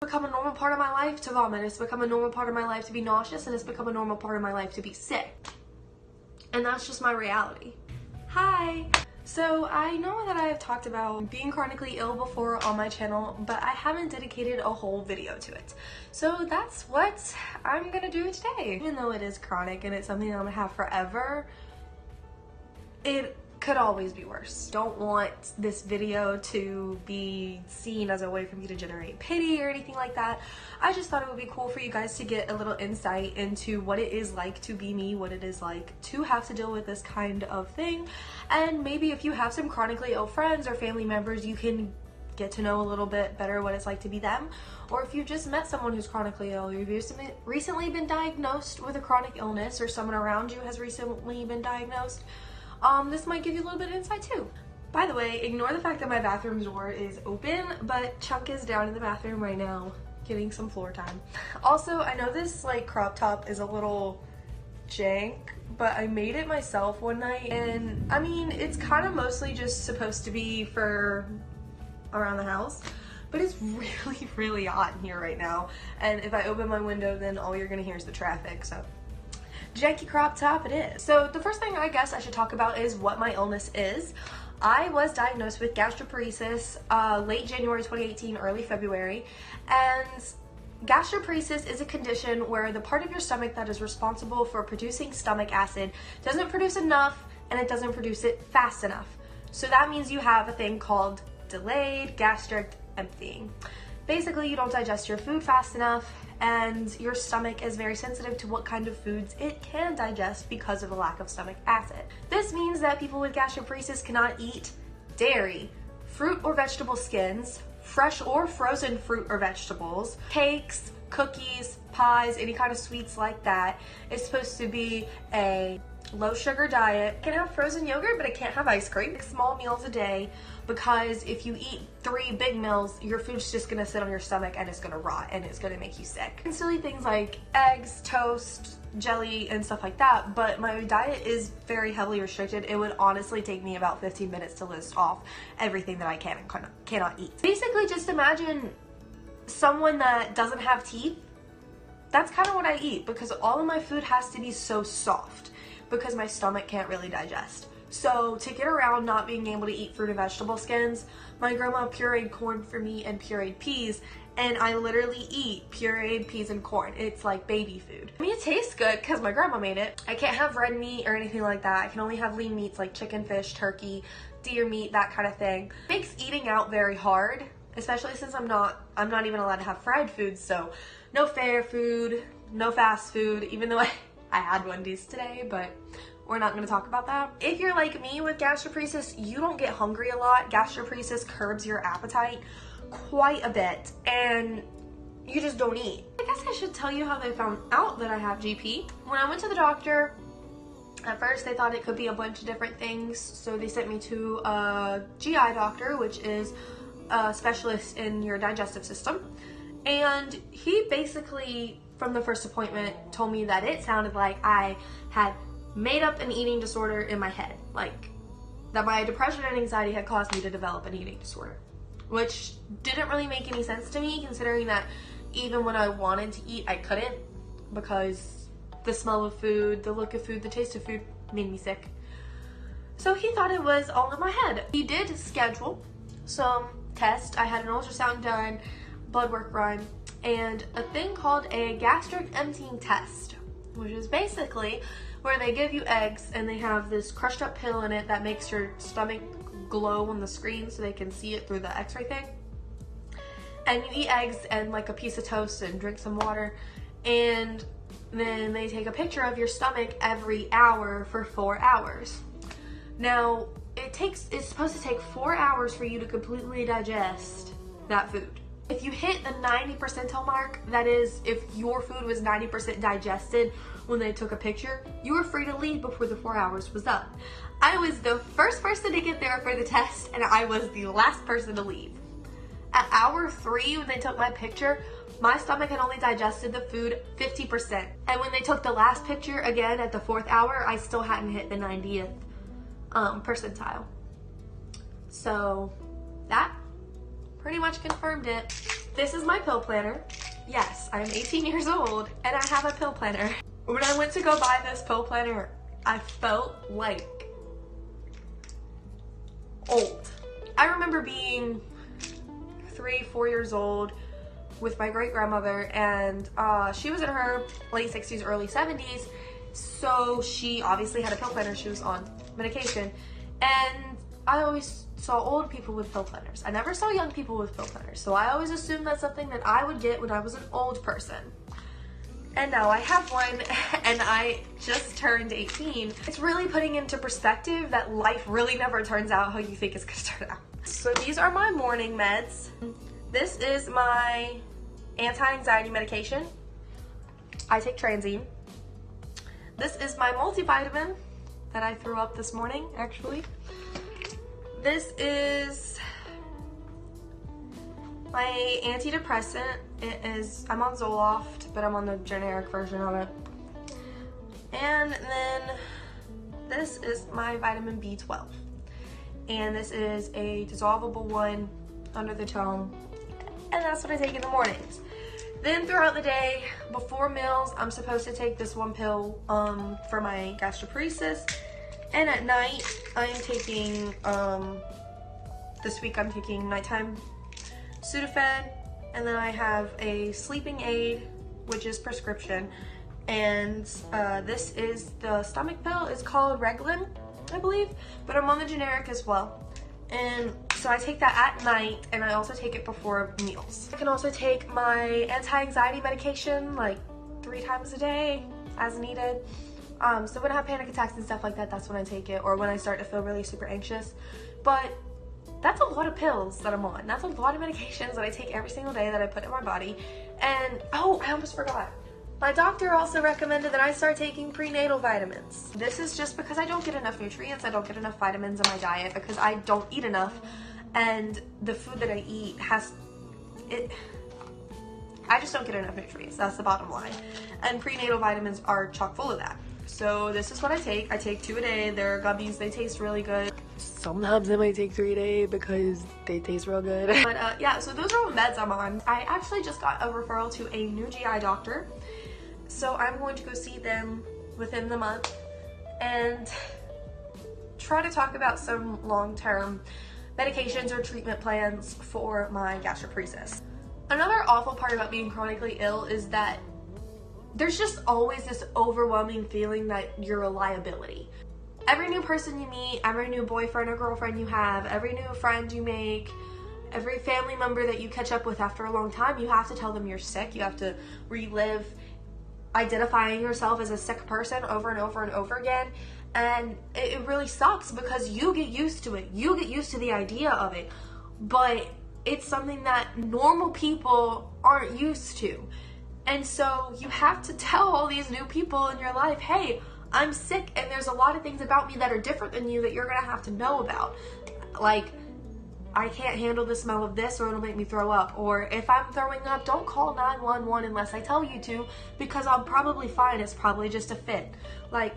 become a normal part of my life to vomit. It's become a normal part of my life to be nauseous, and it's become a normal part of my life to be sick. And that's just my reality. Hi! So I know that I have talked about being chronically ill before on my channel, but I haven't dedicated a whole video to it. So that's what I'm gonna do today. Even though it is chronic and it's something I'm gonna have forever, it could always be worse. Don't want this video to be seen as a way for me to generate pity or anything like that. I just thought it would be cool for you guys to get a little insight into what it is like to be me, what it is like to have to deal with this kind of thing. And maybe if you have some chronically ill friends or family members, you can get to know a little bit better what it's like to be them. Or if you just met someone who's chronically ill, or you've recently been diagnosed with a chronic illness, or someone around you has recently been diagnosed, this might give you a little bit of insight too. By the way, ignore the fact that my bathroom door is open, but Chunk is down in the bathroom right now getting some floor time. Also, I know this like crop top is a little jank, but I made it myself one night, and I mean, it's kind of mostly just supposed to be for around the house, but it's really, really hot in here right now, and if I open my window, then all you're gonna hear is the traffic, so janky crop top it is. So the first thing I guess I should talk about is what my illness is. I was diagnosed with gastroparesis late January 2018, early February, and gastroparesis is a condition where the part of your stomach that is responsible for producing stomach acid doesn't produce enough, and it doesn't produce it fast enough. So that means you have a thing called delayed gastric emptying. Basically, you don't digest your food fast enough, and your stomach is very sensitive to what kind of foods it can digest because of a lack of stomach acid. This means that people with gastroparesis cannot eat dairy, fruit or vegetable skins, fresh or frozen fruit or vegetables, cakes, cookies, pies, any kind of sweets like that. It's supposed to be a low sugar diet. It can have frozen yogurt, but it can't have ice cream. Small meals a day, because if you eat 3 big meals, your food's just gonna sit on your stomach and it's gonna rot and it's gonna make you sick. And silly things like eggs, toast, jelly, and stuff like that, but my diet is very heavily restricted. It would honestly take me about 15 minutes to list off everything that I can and cannot eat. Basically, just imagine someone that doesn't have teeth. That's kind of what I eat, because all of my food has to be so soft because my stomach can't really digest. So to get around not being able to eat fruit and vegetable skins, my grandma pureed corn for me and pureed peas, and I literally eat pureed peas and corn. It's like baby food. I mean, it tastes good because my grandma made it. I can't have red meat or anything like that. I can only have lean meats like chicken, fish, turkey, deer meat, that kind of thing. It makes eating out very hard, especially since I'm not even allowed to have fried foods, so no fair food, no fast food, even though I had Wendy's today, but we're not going to talk about that. If you're like me with gastroparesis, you don't get hungry a lot. Gastroparesis curbs your appetite quite a bit, and you just don't eat. I guess I should tell you how they found out that I have GP. When I went to the doctor, at first they thought it could be a bunch of different things, so they sent me to a GI doctor, which is a specialist in your digestive system, and he basically, from the first appointment, told me that it sounded like I had made up an eating disorder in my head, like that my depression and anxiety had caused me to develop an eating disorder, which didn't really make any sense to me, considering that even when I wanted to eat, I couldn't, because the smell of food, the look of food, the taste of food made me sick. So he thought it was all in my head. He did schedule some tests. I had an ultrasound done, blood work run, and a thing called a gastric emptying test, which is basically where they give you eggs and they have this crushed up pill in it that makes your stomach glow on the screen so they can see it through the x-ray thing. And you eat eggs and like a piece of toast and drink some water, and then they take a picture of your stomach every hour for 4 hours. Now, it's supposed to take 4 hours for you to completely digest that food. If you hit the 90 percentile mark, that is, if your food was 90% digested when they took a picture, you were free to leave before the 4 hours was up. I was the first person to get there for the test, and I was the last person to leave. At hour 3, when they took my picture, my stomach had only digested the food 50%. And when they took the last picture, again, at the 4th hour, I still hadn't hit the 90th percentile. So that pretty much confirmed it. This is my pill planner. Yes, I am 18 years old and I have a pill planner. When I went to go buy this pill planner, I felt like old. I remember being 3-4 years old with my great grandmother, and she was in her late 60s, early 70s, so she obviously had a pill planner. She was on medication, and I always saw old people with pill planners. I never saw young people with pill planners, so I always assumed that's something that I would get when I was an old person. And now I have one, and I just turned 18. It's really putting into perspective that life really never turns out how you think it's gonna turn out. So these are my morning meds. This is my anti-anxiety medication. I take Transine. This is my multivitamin that I threw up this morning, actually. This is my antidepressant. I'm on Zoloft, but I'm on the generic version of it. And then this is my vitamin B12. And this is a dissolvable one under the tongue. And that's what I take in the mornings. Then throughout the day, before meals, I'm supposed to take this one pill for my gastroparesis. And at night, I'm taking, this week I'm taking nighttime Sudafed. And then I have a sleeping aid, which is prescription. And this is the stomach pill. It's called Reglan, I believe. But I'm on the generic as well. And so I take that at night, and I also take it before meals. I can also take my anti-anxiety medication like 3 times a day as needed. So when I have panic attacks and stuff like that, that's when I take it, or when I start to feel really super anxious. But that's a lot of pills that I'm on. That's a lot of medications that I take every single day that I put in my body. And oh, I almost forgot. My doctor also recommended that I start taking prenatal vitamins. This is just because I don't get enough nutrients. I don't get enough vitamins in my diet because I don't eat enough. And the food that I eat I just don't get enough nutrients. That's the bottom line. And prenatal vitamins are chock full of that. So this is what I take. I take 2 a day. They're gummies. They taste really good. Sometimes I might take 3 a day because they taste real good. But yeah, so those are all meds I'm on. I actually just got a referral to a new GI doctor. So I'm going to go see them within the month and try to talk about some long-term medications or treatment plans for my gastroparesis. Another awful part about being chronically ill is that there's just always this overwhelming feeling that you're a liability. Every new person you meet, every new boyfriend or girlfriend you have, every new friend you make, every family member that you catch up with after a long time, you have to tell them you're sick. You have to relive identifying yourself as a sick person over and over and over again. And it really sucks because you get used to it. You get used to the idea of it. But it's something that normal people aren't used to. And so you have to tell all these new people in your life, hey, I'm sick and there's a lot of things about me that are different than you that you're gonna have to know about. Like, I can't handle the smell of this or it'll make me throw up. Or if I'm throwing up, don't call 911 unless I tell you to, because I'm probably fine. It's probably just a fit. Like,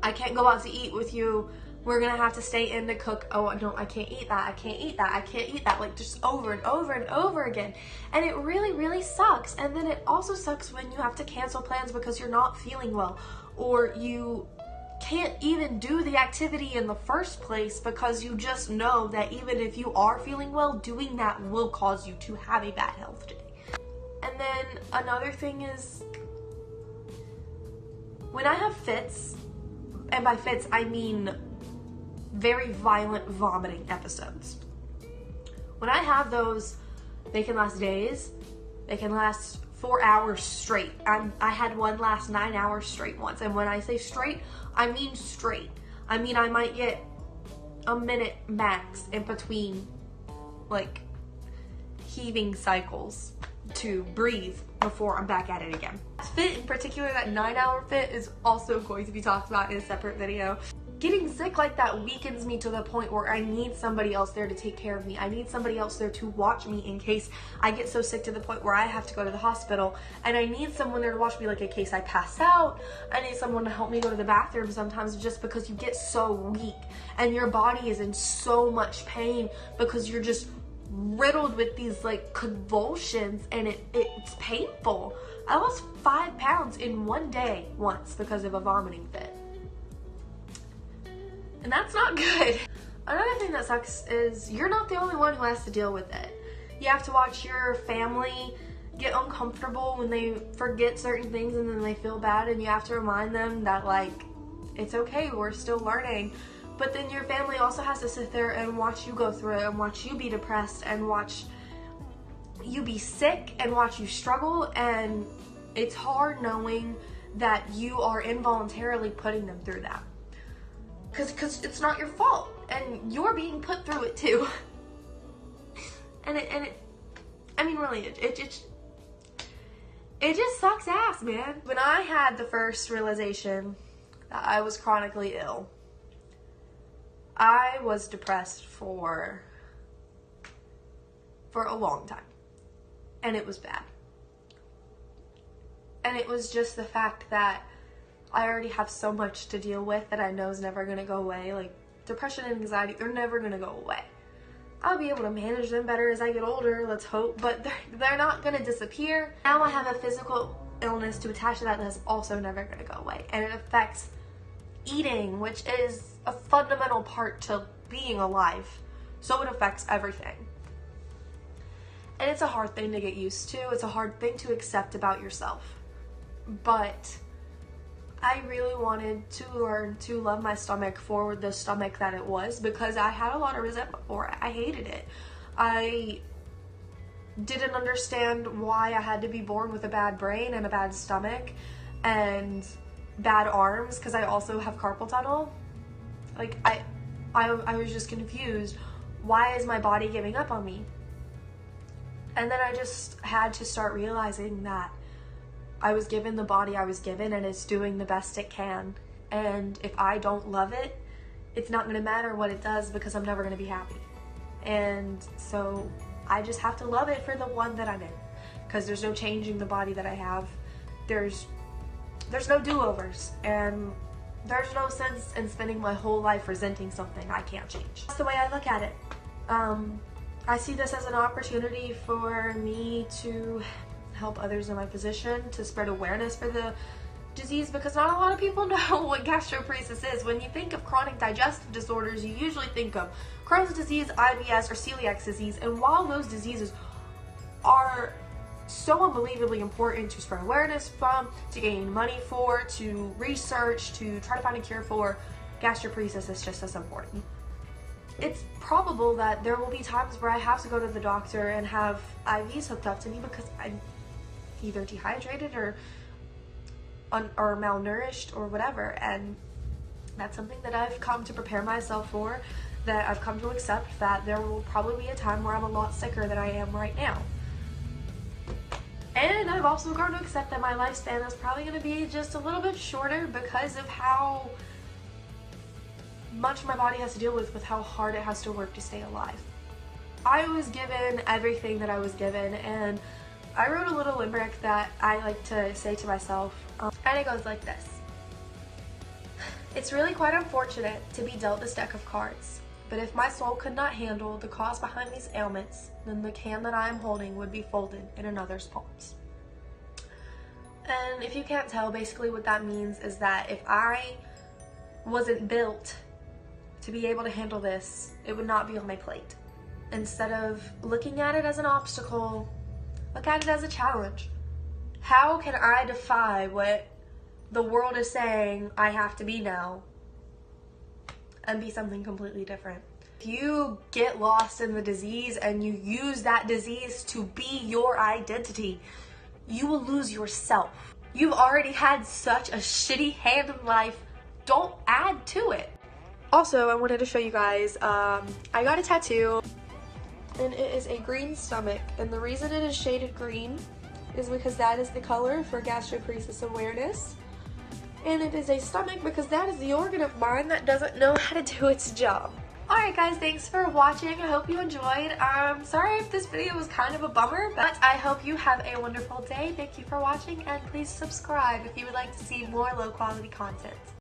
I can't go out to eat with you. We're gonna have to stay in to cook. Oh no, I can't eat that. I can't eat that. I can't eat that. Like, just over and over and over again. And it really, really sucks. And then it also sucks when you have to cancel plans because you're not feeling well, or you can't even do the activity in the first place because you just know that even if you are feeling well, doing that will cause you to have a bad health day. And then another thing is, when I have fits, and by fits I mean very violent vomiting episodes. When I have those, they can last days, they can last 4 hours straight. I had one last 9 hours straight once, and when I say straight, I mean straight. I mean I might get a minute max in between, like, heaving cycles to breathe before I'm back at it again. Fit in particular, that 9-hour fit, is also going to be talked about in a separate video. Getting sick like that weakens me to the point where I need somebody else there to take care of me. I need somebody else there to watch me in case I get so sick to the point where I have to go to the hospital. And I need someone there to watch me, like in case I pass out. I need someone to help me go to the bathroom sometimes, just because you get so weak and your body is in so much pain because you're just riddled with these like convulsions, and it's painful. I lost 5 pounds in one day once because of a vomiting fit. And that's not good. Another thing that sucks is you're not the only one who has to deal with it. You have to watch your family get uncomfortable when they forget certain things and then they feel bad, and you have to remind them that like, it's okay, we're still learning. But then your family also has to sit there and watch you go through it, and watch you be depressed, and watch you be sick, and watch you struggle. And it's hard knowing that you are involuntarily putting them through that. Because it's not your fault, and you're being put through it too. I mean, really, it just sucks ass, man. When I had the first realization that I was chronically ill, I was depressed for a long time, and it was bad. And it was just the fact that I already have so much to deal with that I know is never going to go away. Like, depression and anxiety, they're never going to go away. I'll be able to manage them better as I get older, let's hope, but they're not going to disappear. Now I have a physical illness to attach to that that's also never going to go away. And it affects eating, which is a fundamental part to being alive. So it affects everything. And it's a hard thing to get used to. It's a hard thing to accept about yourself. But I really wanted to learn to love my stomach for the stomach that it was, because I had a lot of resentment for it. I hated it. I didn't understand why I had to be born with a bad brain and a bad stomach and bad arms, because I also have carpal tunnel. Like, I was just confused. Why is my body giving up on me? And then I just had to start realizing that I was given the body I was given, and it's doing the best it can. And if I don't love it, it's not going to matter what it does, because I'm never going to be happy. And so I just have to love it for the one that I'm in, because there's no changing the body that I have. There's no do-overs, and there's no sense in spending my whole life resenting something I can't change. That's the way I look at it. I see this as an opportunity for me to help others in my position, to spread awareness for the disease, because not a lot of people know what gastroparesis is. When you think of chronic digestive disorders, you usually think of Crohn's disease, IBS, or celiac disease. And while those diseases are so unbelievably important to spread awareness from, to gain money for, to research, to try to find a cure for, gastroparesis is just as important. It's probable that there will be times where I have to go to the doctor and have IVs hooked up to me because I'm either dehydrated or malnourished or whatever, and that's something that I've come to prepare myself for, that I've come to accept that there will probably be a time where I'm a lot sicker than I am right now. And I've also come to accept that my lifespan is probably going to be just a little bit shorter because of how much my body has to deal with how hard it has to work to stay alive. I was given everything that I was given, and I wrote a little limerick that I like to say to myself, and it goes like this. It's really quite unfortunate to be dealt this deck of cards, but if my soul could not handle the cause behind these ailments, then the hand that I am holding would be folded in another's palms. And if you can't tell, basically what that means is that if I wasn't built to be able to handle this, it would not be on my plate. Instead of looking at it as an obstacle, look at it as a challenge. How can I defy what the world is saying I have to be now and be something completely different? If you get lost in the disease and you use that disease to be your identity, you will lose yourself. You've already had such a shitty hand in life. Don't add to it. Also, I wanted to show you guys, I got a tattoo, and it is a green stomach, and the reason it is shaded green is because that is the color for gastroparesis awareness, and it is a stomach because that is the organ of mine that doesn't know how to do its job. Alright guys, thanks for watching. I hope you enjoyed. Sorry if this video was kind of a bummer, but I hope you have a wonderful day. Thank you for watching, and please subscribe if you would like to see more low quality content.